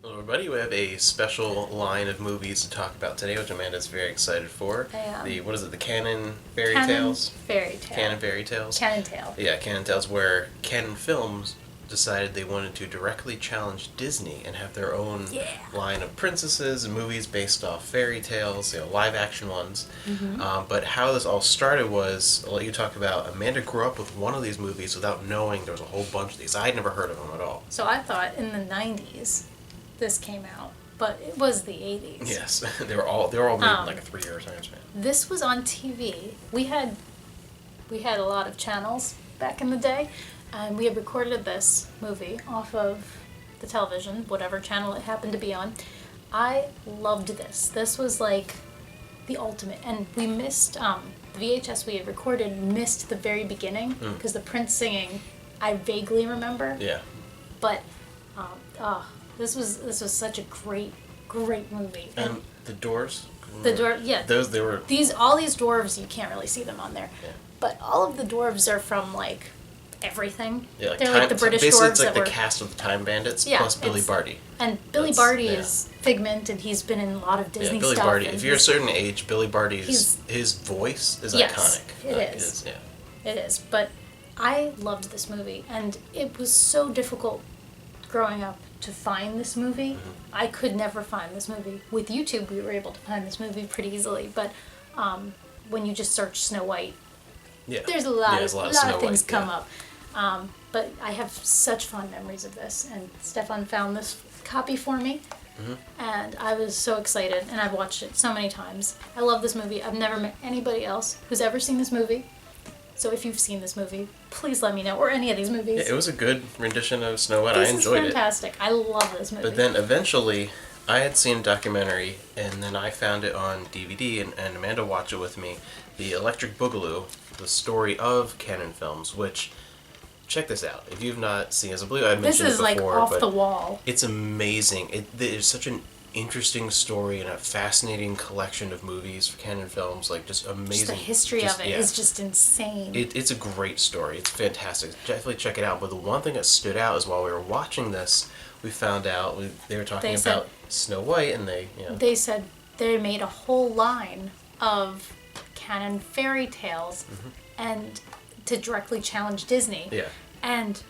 Hello, everybody. We have a special line of movies to talk about today, which Amanda's very excited for. I am. The Canon Fairy Canon Tales? Fairy Tale. Canon Fairy Tales? Canon Tale. Yeah, Canon Tales, where Canon Films decided they wanted to directly challenge Disney and have their own line of princesses and movies based off fairy tales, live action ones. But how this all started was, I'll let you talk about, Amanda grew up with one of these movies without knowing there was a whole bunch of these. I had never heard of them at all. So I thought in the 90s this came out, but it was the 80s. Yes, they were all made in like a 3-year time span. This was on TV. We had a lot of channels back in the day, and we had recorded this movie off of the television, whatever channel it happened to be on. I loved this. This was like the ultimate, and we missed the VHS we had recorded missed the very beginning because the prince singing I vaguely remember. Yeah. But this was such a great movie. And the doors. The dwarf, yeah. They were. All these dwarves, you can't really see them on there. Yeah. But all of the dwarves are from like everything. Yeah, They're like the British basically dwarves it's like that the were. cast of the Time Bandits Yeah, plus Billy Barty. And Billy Barty is Figment, and he's been in a lot of Disney Billy stuff. Barty. If you're a certain age, Billy Barty's his voice is yes, iconic. It is. It is. But I loved this movie, and it was so difficult growing up to find this movie. I could never find this movie. With YouTube, we were able to find this movie pretty easily, but when you just search Snow White, there's a lot of things come up. But I have such fond memories of this, and Stefan found this copy for me, and I was so excited, and I've watched it so many times. I love this movie. I've never met anybody else who's ever seen this movie. So if you've seen this movie, please let me know, or any of these movies. Yeah, it was a good rendition of Snow White. This I enjoyed is fantastic. I love this movie. But then eventually, I had seen a documentary, and then I found it on DVD, and Amanda watched it with me. The Electric Boogaloo, the story of Canon Films, which, check this out. If you've not seen it, I believe I mentioned it before. This is like off the wall. It's amazing. It's such an interesting story and a fascinating collection of movies for Canon Films, like just amazing. Just the history of it is just insane. It's a great story. It's fantastic. Definitely check it out. But the one thing that stood out is while we were watching this, we found out they were talking about Snow White, and they said they made a whole line of Canon fairy tales, and to directly challenge Disney. Yeah. And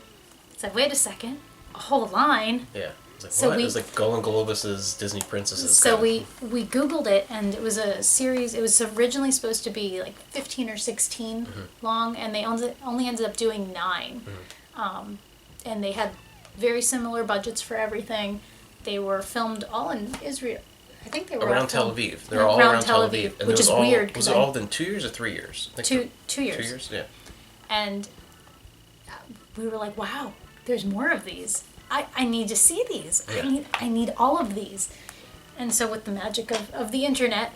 it's like, wait a second, a whole line. Yeah. It's like, what? It was like Golan Globus's Disney Princesses. So we Googled it, and it was a series. It was originally supposed to be like 15 or 16 long, and they only ended up doing 9. And they had very similar budgets for everything. They were filmed all in Israel. I think they were around Tel Aviv. They're all around Tel Aviv, and which is weird. Was it all within 2 years or 3 years? I think 2 years. 2 years, yeah. And we were like, wow, there's more of these. I need to see these. Yeah. I need all of these. And so with the magic of the internet,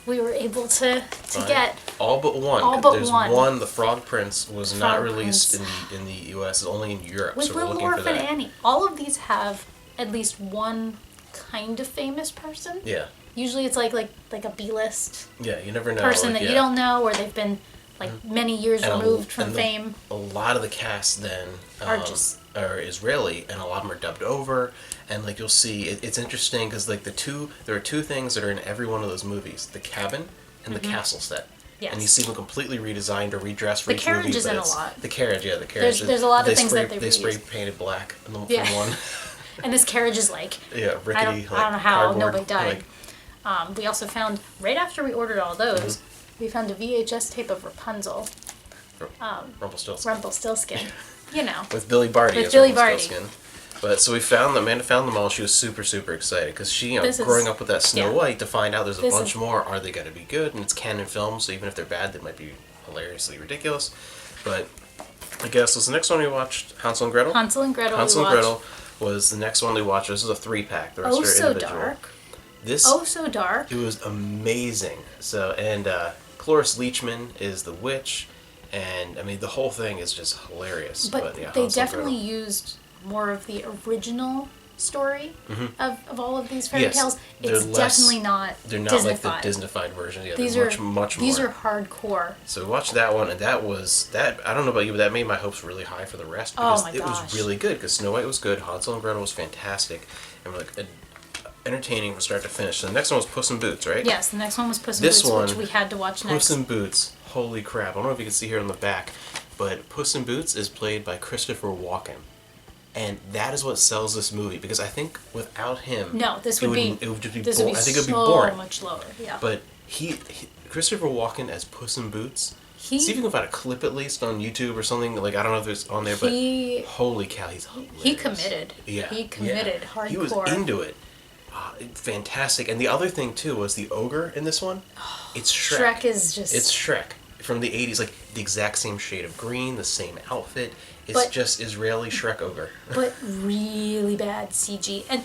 we were able to get all but one. All but There's one. The Frog Prince was not released in the U.S. It's only in Europe. With so we're Little looking for Orphan that. Annie. All of these have at least one kind of famous person. Yeah. Usually it's like a B-list. Yeah, you never know. Person that you don't know, or they've been like many years removed from fame. A lot of the cast then are Israeli, and a lot of them are dubbed over. And like you'll see, it's interesting because like there are two things that are in every one of those movies: the cabin and the castle set. Yes. And you see them completely redesigned or redressed for each movie. The carriage is in a lot. The carriage, yeah, the carriage. There's a lot of things that they spray painted black in the one. And this carriage is like rickety. I don't know how cardboard, nobody died. We also found right after we ordered all those, we found a VHS tape of Rapunzel. Rumpelstiltskin. You know. With Billy Barty. With Billy Barty. But so Amanda found them all. She was super, super excited because she, growing up with that Snow White, to find out there's a bunch more. Are they going to be good? And it's Canon Films, so even if they're bad, they might be hilariously ridiculous. But I guess was the next one we watched Hansel and Gretel. Hansel and Gretel was the next one we watched. This is a 3-pack. The rest are individual. Dark. So dark. It was amazing. So Cloris Leachman is the witch, and I mean the whole thing is just hilarious. But they definitely used more of the original story of all of these fairy tales. It's definitely not They're not Disney-fied. like the Disney-fied version. Yeah, These they're are much more. These are hardcore. So we watched that one, and that I don't know about you, but that made my hopes really high for the rest because it was really good. Because Snow White was good, Hansel and Gretel was fantastic, and we're like entertaining from start to finish. So the next one was Puss in Boots, right? Yes, the next one was Puss in Boots, which we had to watch next. Puss in Boots, holy crap! I don't know if you can see here on the back, but Puss in Boots is played by Christopher Walken. And that is what sells this movie, because I think without him, it would just be boring. I think it would be boring. So much lower, yeah. But Christopher Walken as Puss in Boots. See if you can find a clip at least on YouTube or something. Like, I don't know if it's on there, but holy cow, he's hilarious. He committed. Yeah, he committed hardcore. He was into it. Fantastic. And the other thing too was the ogre in this one. It's Shrek. Shrek is just. It's Shrek from the 80s, like the exact same shade of green, the same outfit. It's just Israeli Shrek ogre. But really bad CG. And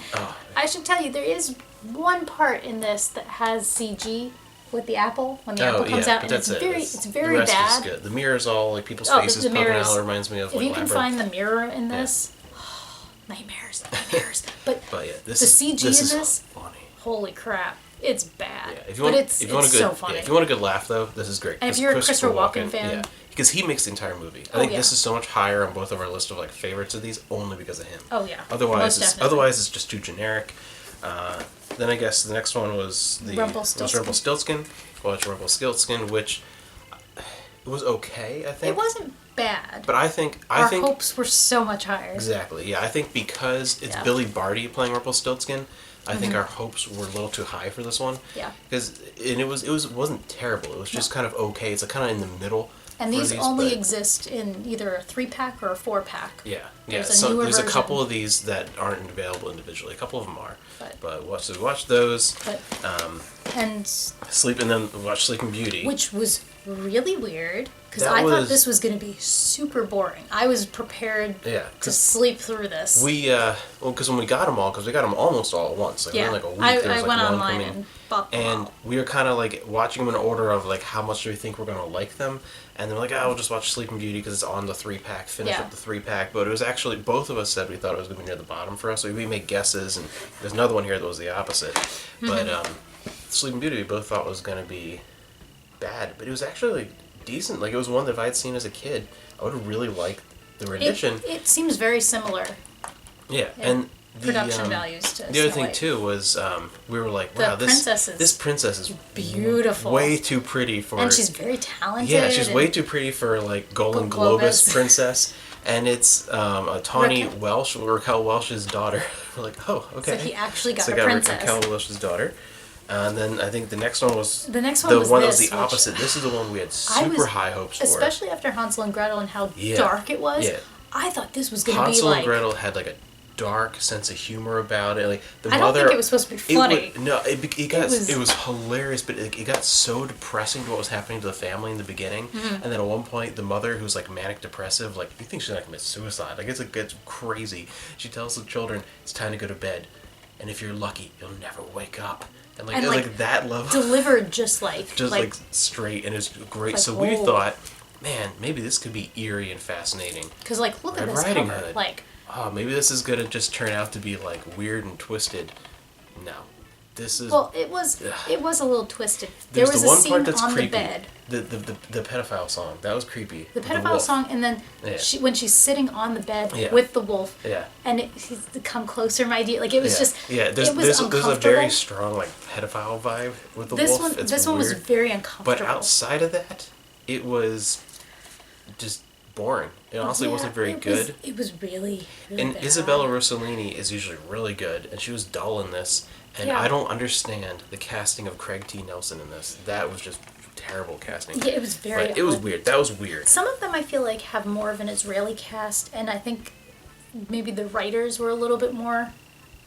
I should tell you, there is one part in this that has CG with the apple, when the apple comes out, and it's very the rest bad. Is good. The mirror's all like people's faces poking out. It reminds me of if like you can Labyrinth. find the mirror in this, nightmares. But yeah, the CG in this, funny. Holy crap. It's bad. Yeah, if you want, it's so funny. if you want a good laugh, though, this is great. And if you're a Christopher Walken fan... because he makes the entire movie. I think this is so much higher on both of our list of like favorites of these only because of him. Oh, yeah. Otherwise, it's just too generic. Then I guess the next one was Rumpelstiltskin. Watch Rumpelstiltskin, which it was okay, I think. It wasn't bad. But I think our hopes were so much higher. Exactly. Yeah, I think because it's Billy Barty playing Rumpelstiltskin, I think our hopes were a little too high for this one. Yeah. Because it wasn't terrible. It was just kind of okay. It's like kind of in the middle. And these only exist in either a 3-pack or a 4-pack. Yeah. There's a couple of these that aren't available individually. A couple of them are. But watch those. And then watch Sleeping Beauty, which was really weird because I thought this was going to be super boring. I was prepared to sleep through this. Because when we got them all, because we got them almost all at once. Like, within like a week, I went online and bought them all. And we were kind of like watching them in order of like how much do we think we're going to like them. And they're like, we'll just watch Sleeping Beauty because it's on the 3-pack, finish up the 3-pack. But it was actually, both of us said we thought it was going to be near the bottom for us. So we made guesses, and there's another one here that was the opposite. But Sleeping Beauty we both thought was going to be bad. But it was actually like, decent. Like, it was one that if I had seen as a kid, I would have really liked the rendition. It seems very similar. Yeah, and production values to the other thing too was we were like, wow, this princess is beautiful, way too pretty for, and she's very talented. Yeah, she's way too pretty for like Golden Globus princess, and it's Tawny Welsh, Raquel Welch's daughter. We're like, oh, okay. So he actually got a princess. Raquel Welch's daughter. And then I think the next one was the one that was the opposite. This is the one we had super high hopes for, especially after Hansel and Gretel and how dark it was. Yeah. I thought this was going to be like... Hansel and Gretel had like a dark sense of humor about it. Like I don't think it was supposed to be funny. It was hilarious, but it got so depressing to what was happening to the family in the beginning. And then at one point, the mother, who's like manic depressive, like you think she's gonna commit suicide. Like it's crazy. She tells the children it's time to go to bed, and if you're lucky, you'll never wake up. And like that level delivered just like straight, and it's great. Like, so we thought, man, maybe this could be eerie and fascinating. Because like look at this cover, Hood. Like. Oh, maybe this is gonna just turn out to be like weird and twisted. No, this is. Well, it was a little twisted. There was the one a scene part that's on creepy. The bed. The pedophile song that was creepy. The pedophile song, and then when she's sitting on the bed with the wolf. Yeah. And he's to come closer, my dear. Like it was just. Yeah, there's a very strong like pedophile vibe with the wolf. This one was very uncomfortable. But outside of that, it was just boring. It honestly wasn't very good. It was really and bad. Isabella Rossellini is usually really good, and she was dull in this. And I don't understand the casting of Craig T. Nelson in this. That was just terrible casting. Yeah, it was very odd. It was weird. That was weird. Some of them I feel like have more of an Israeli cast, and I think maybe the writers were a little bit more,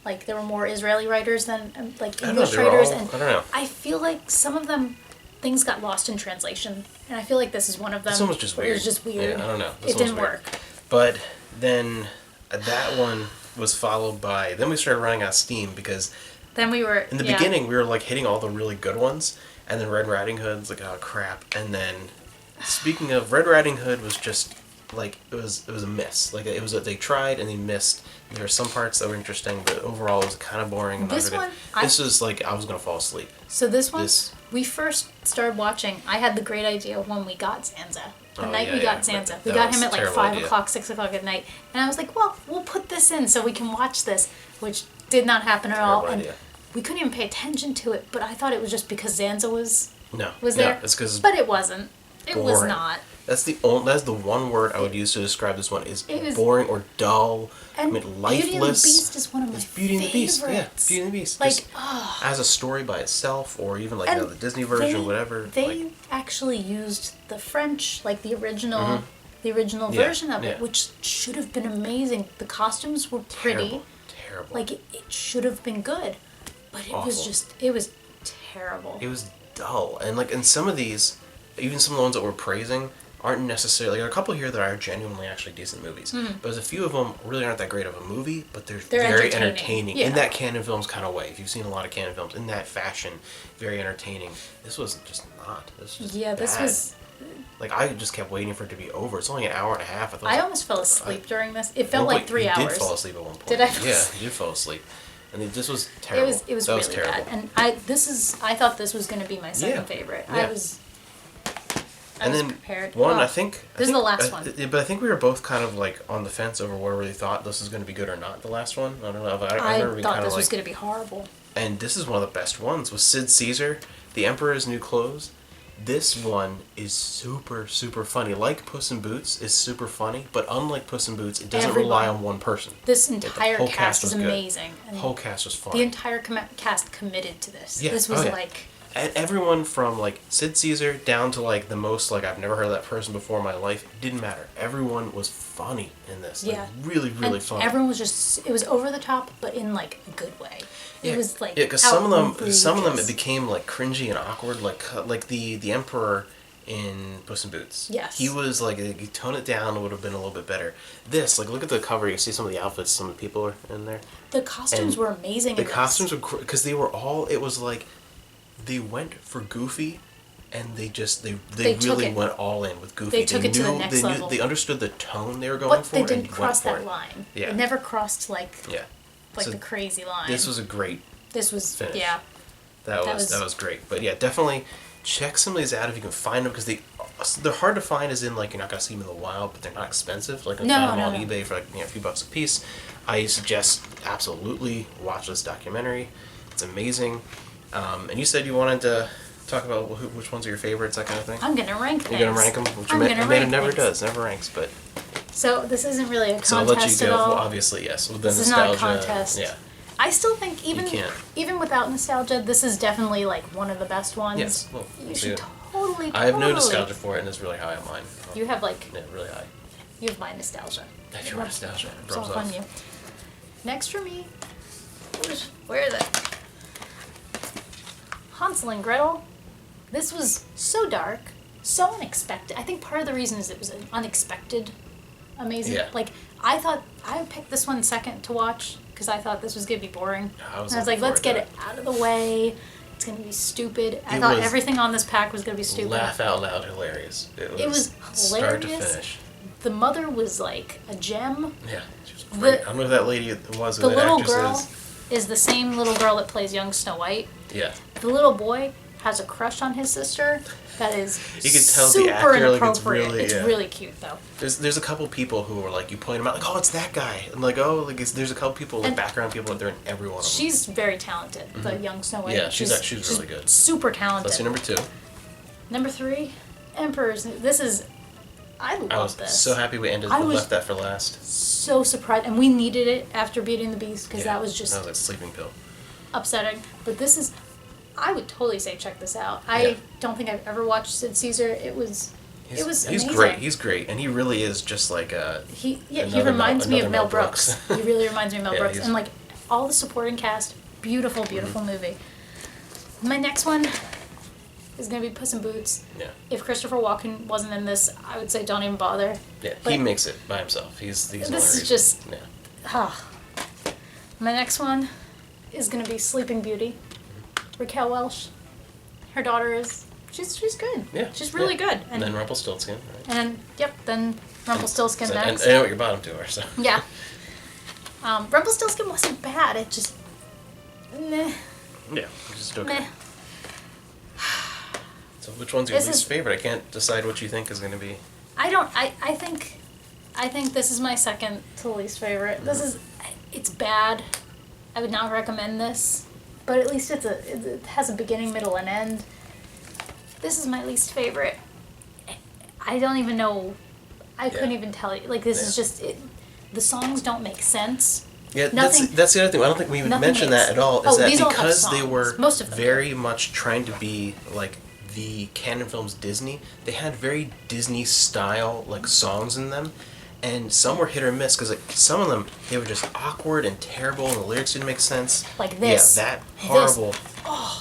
like there were more Israeli writers than like English writers. I don't know. I feel like some of them, things got lost in translation, and I feel like this is one of them. This one was just weird. It was just weird. Yeah, I don't know. It didn't work. But then that one was followed by. Then we started running out of steam because. Then we were in the beginning. We were like hitting all the really good ones, and then Red Riding Hood's like, oh crap. And then, speaking of, Red Riding Hood was just like it was a miss. Like it was they tried and they missed. There were some parts that were interesting, but overall it was kind of boring. This one, this was like I was gonna fall asleep. So this one, we first started watching. I had the great idea when we got Zanza. The night we got Zanza, we got him at like 5 o'clock, 6 o'clock at night, and I was like, well, we'll put this in so we can watch this, which did not happen at all. And we couldn't even pay attention to it, but I thought it was just because Zanza was there. No, it's because but it wasn't. It boring. was not. That's the one word I would use to describe this one is boring or dull. And I mean, lifeless. Beauty and the Beast is one of my Beauty and the Beast, favorites. yeah, Beauty and the Beast. Like, as a story by itself, or even like the Disney version, whatever. They actually used the French, like the original, version of it, which should have been amazing. The costumes were pretty. Terrible. Like it should have been good, but it was terrible. It was dull, and like in some of these, even some of the ones that we're praising aren't necessarily. There are a couple here that are genuinely actually decent movies, but there's a few of them really aren't that great of a movie, but they're very entertaining in that Canon Films kind of way. If you've seen a lot of Canon Films in that fashion, very entertaining. This was just not. This was bad. This was. Like I just kept waiting for it to be over. It's only an hour and a half. I almost fell asleep during this. It felt like 3 hours. You did fall asleep at one point. Did I? Yeah, you did fall asleep. And this was terrible. It was really bad. And I thought this was going to be my second favorite. Yeah. I was prepared. I think this is the last one. But I think we were both kind of like on the fence over whether we thought this was going to be good or not. The last one, I don't know. I remember thought this was going to be horrible. And this is one of the best ones with Sid Caesar, The Emperor's New Clothes. This one is super, super funny. Like Puss in Boots is super funny, but unlike Puss in Boots, it doesn't rely on one person. This entire cast is amazing. The whole cast was funny. The entire cast committed to this. Yeah. This was like... And everyone from like Sid Caesar down to like the most like I've never heard of that person before in my life, it didn't matter. Everyone was funny in this. Yeah. Like, really, really funny. Everyone was just, it was over the top, but in like a good way. It was like because some of them it became like cringy and awkward, like the Emperor in Puss in Boots. Yes. He was like, you tone it down, it would have been a little bit better. This, like, look at the cover. You see some of the outfits. Some of the people are in there. The costumes were amazing. The costumes were because they were all. It was like they went for Goofy, and they really went all in with Goofy. They took it to the next level. They understood the tone they were going for. But they didn't cross that line. Yeah. It never crossed like. Yeah. Like the crazy line. This was a great. This was finish. Yeah. That was great. But yeah, definitely check some of these out if you can find them because they're hard to find. As in like you're not gonna see them in the wild, but they're not expensive. Like I found them on eBay for like a few bucks a piece. I suggest absolutely watch this documentary. It's amazing. And you said you wanted to talk about which ones are your favorites, that kind of thing. I'm gonna rank things. You're gonna rank them. Which Amanda never does. Never ranks, but. So this isn't really a contest I'll let you go. at all. Well, obviously, yes. With the this nostalgia, is not a contest. Yeah. I still think even without nostalgia, this is definitely like one of the best ones. Yes. Well, you should totally. I have no nostalgia for it, and it's really high on mine. You have like. Yeah, really high. You have my nostalgia. I have your nostalgia. It's all on you. Next for me, where is it? Hansel and Gretel. This was so dark, so unexpected. I think part of the reason is it was an unexpected, amazing. Yeah. Like I thought, I picked this one second to watch because I thought this was gonna be boring. I was like, let's get it out of the way. It's gonna be stupid. I thought everything on this pack was gonna be stupid. Laugh out loud, hilarious. It was hilarious. Start to finish. The mother was like a gem. Yeah, she was great. I don't know who that lady was. The little girl is the same little girl that plays young Snow White. Yeah. The little boy has a crush on his sister. That is you can tell super the actor, inappropriate. Like it's really cute though. There's a couple people who are like you point them out like it's that guy and like there's a couple people like background people that they're in every one of them. She's very talented. The young Snow White. Yeah, she's really good. Super talented. That's your number 2. Number 3, Emperors. I love this. I was so happy we left that for last. So surprised, and we needed it after Beauty and the Beast because that was just. That was like a sleeping pill. Upsetting, but this is. I would totally say check this out. I don't think I've ever watched Sid Caesar. It was amazing. He's great. He's great, and he really is just like a. He reminds me of Mel Brooks. He really reminds me of Mel Brooks, and like all the supporting cast, beautiful movie. My next one is gonna be Puss in Boots. Yeah. If Christopher Walken wasn't in this, I would say don't even bother. Yeah, but he makes it by himself. He's this is just. Yeah. My next one is gonna be Sleeping Beauty. Raquel Welch, her daughter she's good. Yeah. She's really good. And then Rumpelstiltskin. Right? And then Rumpelstiltskin next. And I know what your bottom two are, so. Yeah. Rumpelstiltskin wasn't bad. It just... Meh. Yeah, just okay. Meh. So which one's your least favorite? I can't decide what you think is going to be. I think this is my second to least favorite. It's bad. I would not recommend this, but at least it has a beginning, middle, and end. This is my least favorite. I don't even know. I couldn't even tell you. Like, this is just the songs don't make sense. Yeah, that's the other thing. I don't think we even mentioned that at all. Is that because they were very much trying to be like the Canon Films Disney, they had very Disney style like songs in them, and some were hit or miss because like some of them they were just awkward and terrible and the lyrics didn't make sense. Like this. Yeah, that horrible.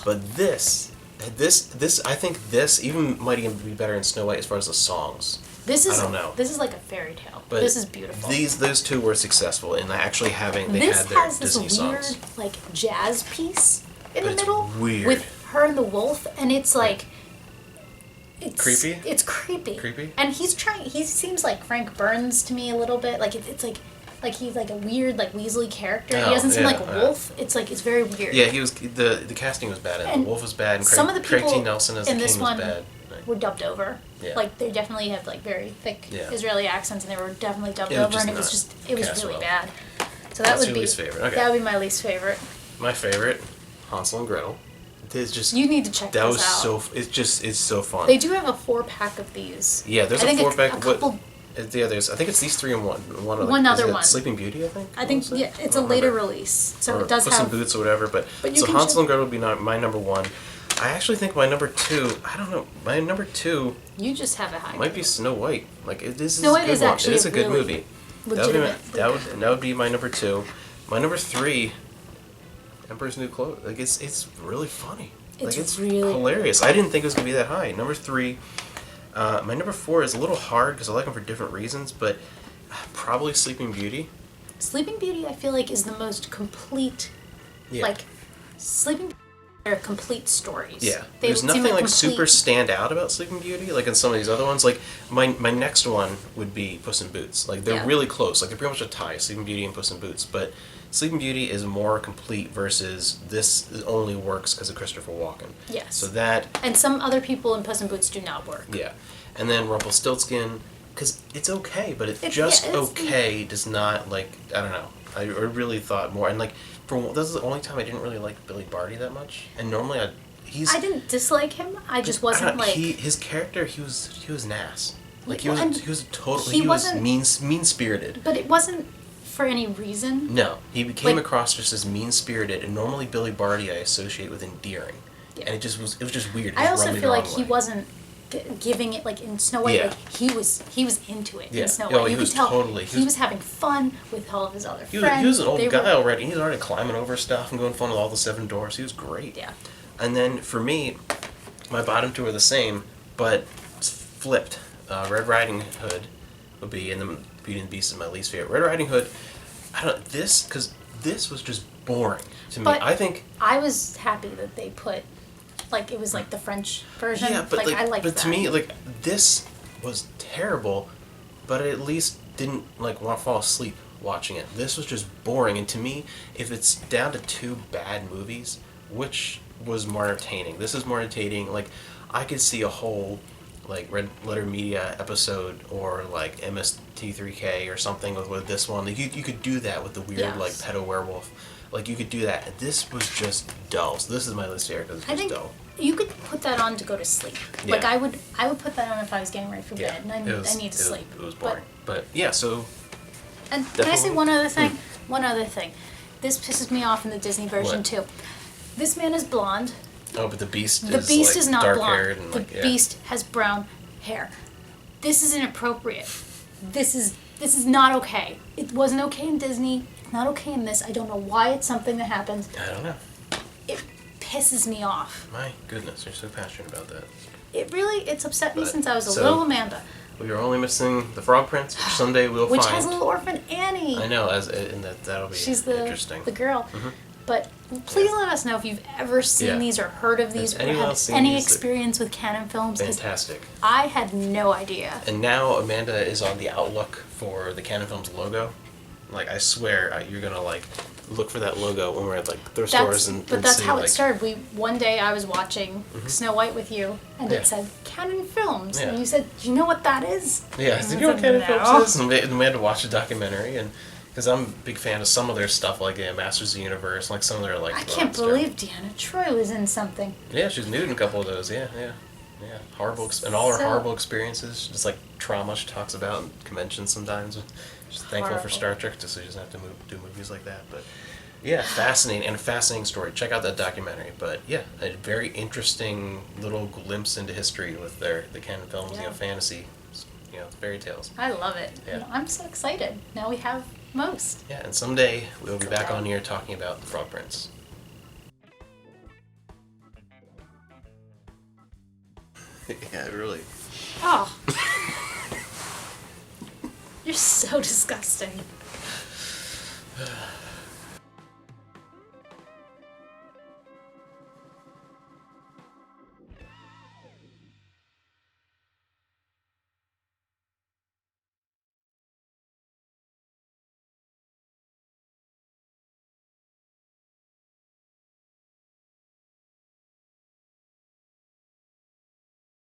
But this I think this even might even be better than Snow White as far as the songs. I don't know. This is like a fairy tale. But this is beautiful. Those two were successful in actually having had their Disney songs. This has this weird like jazz piece in the it's middle weird. with her and the wolf, and it's like creepy. It's creepy. Creepy. And he seems like Frank Burns to me a little bit. Like it's like he's like a weird like Weasley character. He doesn't seem like a wolf. It's very weird. Yeah, he was the casting was bad and the wolf was bad and some of the people Craig T. Nelson as the king was bad. Were dubbed over. Yeah. Like they definitely have like very thick Israeli accents, and they were definitely dubbed over, and it was really bad. So that would be least favorite. Okay. That would be my least favorite. My favorite, Hansel and Gretel. It's just you need to check this out. That was it's so fun. They do have a 4-pack of these. Yeah, there's a 4-pack. I think it's these 3 in one. One other one. Sleeping Beauty, I think. It's a later release, so it does Puss in Boots or whatever. But so Hansel and Gretel would be my number 1. I actually think my number 2. I don't know. My number 2. You just have it high. Might be Snow White. Like Snow White is actually a good movie. That would be my number 2. My number 3. Emperor's New Clothes. Like it's really funny. It's really hilarious. I didn't think it was gonna be that high. Number 3. My number 4 is a little hard because I like them for different reasons, but probably Sleeping Beauty. Sleeping Beauty, I feel like, is the most complete. Yeah. Like Sleeping Beauty are complete stories. Yeah. There's nothing like super stand out about Sleeping Beauty, like in some of these other ones. Like my next one would be Puss in Boots. Like they're really close. Like they're pretty much a tie, Sleeping Beauty and Puss in Boots. But Sleeping Beauty is more complete versus this only works because of Christopher Walken. Yes. So that. And some other people in Puss in Boots do not work. Yeah. And then Rumpelstiltskin, because it's okay, but it's okay does not, like, I don't know. I really thought more. And, like, this is the only time I didn't really like Billy Barty that much. And normally I didn't dislike him. I just wasn't like... His character, he was an ass. Like, he was mean-spirited. But it wasn't for any reason. No. He came across just as mean-spirited, and normally Billy Barty I associate with endearing. Yeah. And it was just weird. I also feel like he wasn't giving it like in Snow White. Like he was into it in Snow White. You could tell he was having fun with all of his other friends. He was an old guy already. He's already climbing over stuff and going fun with all the 7 doors. He was great. Yeah. And then for me, my bottom 2 are the same, but flipped. Red Riding Hood would be, and then Beauty and the Beast is my least favorite. Red Riding Hood, because this was just boring to me. I think I was happy that they put. Like, it was, like, the French version. Yeah, but, I liked that. But to me, like, this was terrible, but I at least didn't, like, want to fall asleep watching it. This was just boring, and to me, if it's down to 2 bad movies, which was more entertaining? This is more entertaining. Like, I could see a whole, like, Red Letter Media episode or, like, MST3K or something with this one. Like, you could do that with the weird, like, pedo werewolf. Like, you could do that. This was just dull. So this is my least favorite because it's just dull. You could put that on to go to sleep. Yeah. Like, I would put that on if I was getting ready for bed and I need to sleep. It was boring. But yeah, so... And can I say one other thing? One other thing. This pisses me off in the Disney version, too. This man is blonde. Oh, but the Beast is not blonde. And, the Beast has brown hair. This is inappropriate. This is not okay. It wasn't okay in Disney. It's not okay in this. I don't know why it's something that happens. I don't know. It pisses me off. My goodness, you're so passionate about that. It's upset me since I was a little Amanda. We are only missing the Frog Prince, which someday we'll find. Which has a little orphan Annie. I know, that'll be She's interesting. The girl. But please let us know if you've ever seen these or heard of these or had any experience with Canon films. Fantastic. I had no idea. And now Amanda is on the outlook for the Canon Films logo. Like, I swear, you're gonna like look for that logo when we're at like thrift stores But that's how it started. One day I was watching Snow White with you, and it said Canon Films, and you said, "Do you know what that is?" Yeah, do you know what Canon Films is? And we had to watch a documentary, and because I'm a big fan of some of their stuff, like Masters of the Universe, like some of their like. I can't believe Deanna Troi was in something. Yeah, she's nude in a couple of those. Yeah. Horrible, and all her horrible experiences, just like trauma she talks about in conventions sometimes. She's thankful for Star Trek, just so she doesn't have to do movies like that. But yeah, fascinating, and a fascinating story. Check out that documentary. But yeah, a very interesting little glimpse into history with the Canon Films, fantasy, fairy tales. I love it. Yeah. I'm so excited. Now we have most. Yeah, and someday we'll be back on here talking about the Frog Prince. Yeah, really. Oh. You're so disgusting.